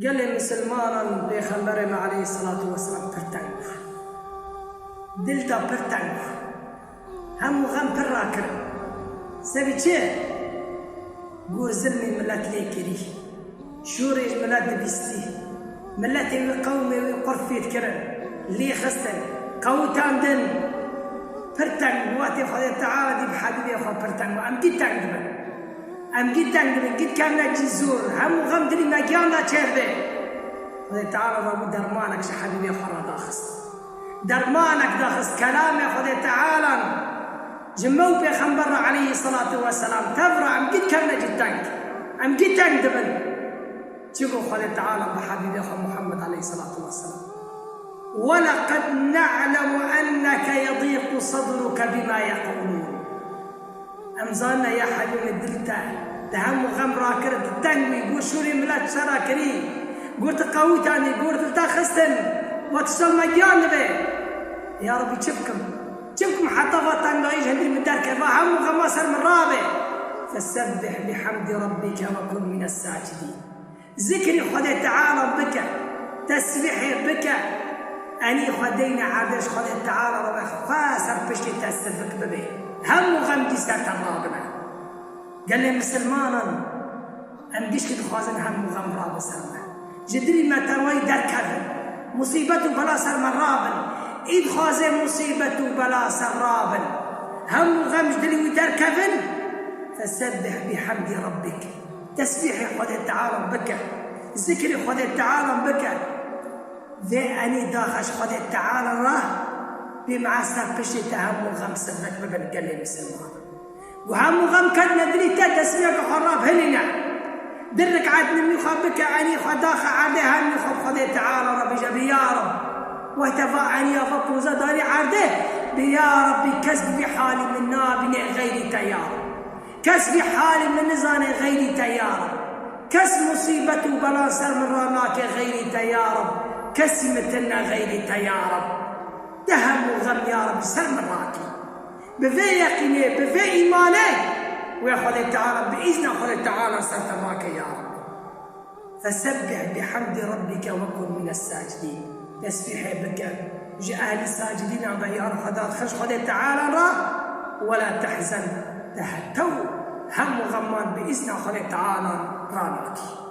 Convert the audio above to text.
قال لي مسلمان بيخبرنا عليه الصلاة والسلام برتنگ دلتا برتنگ هم غم پر را کرد سبی چه؟ گور ظلمی ملت لیکری شورش ملت بیستی ملت وی قومی وی قرفیت کرن لی خستن قوتان دن پرتنگ وقتی خدا تعالی دی بحبیبی خدا پرتنگ ام گید تنگ دبن ام گید تنگ دبن گید کم نجی زور همو غم دلی مگیان نا چرده خدا تعالی را بود درمانک شه حبیبی خدا داخست درمانک داخست کلام خدا تعالی جمعو پیغمبر علیه الصلاة والسلام تفرع ام گید کم نجی تنگ ام گید تنگ دبن تقول خدا تعالى بحبيبي أخو محمد عليه الصلاة والسلام ولقد نعلم أنك يضيق صدرك بما يقولون أمزانا يا حبيبي الدلتا تهم غم راكر تنوي قول شوري ملات شراكري قلت قوتاني قلت تاخستن وتصل مجان به يا ربي شبكم حتى فاتن بايش هندي من دار كفا هم غماسر من رابع فسبح بحمد ربك وكن من الساجدين ذكري خدا تعالى بك تسبيحي بك أني خدينا عادش خدا تعالى ربك فاسر بشي تسبك ببي هم غمدي ستة رابنا قال لي مسلمانا أمديش كده خوازن هم غم راب سرنا جدري ما تروي در كذا مصيبته بلا سر من رابن إذ خوازن مصيبته بلا سر رابن هم غم جدري ودر كذا فسبح بحمد ربك تسبيحي خدا تعالى بك ذكري خدا تعالى بك ذي أني داخش خدا تعالى راه بمعسر بشي تهم وغم سبك ببن قال مسلمان وهم وغم كان ندري تسبيحك خراب هلنا درك عاد نمي بك أني خدا عادي هم خدا تعالى ربي جبي يا رب وتفا أني أفكر زداني عرده بيا ربي كسب بحالي من نابني غيري تيار كسب حالي من نزاني غيري تيار كس مصيبته بلا سر من رماك غيري تيار كس متنا غيري تيار دهم وغم يا رب سر من راكي بذي يقيني بذي إيماني ويا تعالى بإذن خدا تعالى سر تراك يا رب فسبح بحمد ربك وكن من الساجدين تسبيحي بك جاء أهل الساجدين عند يا رب خش خدا تعالى ولا تحزن تهتو هم غمان بإذن خدا تعالى راناكي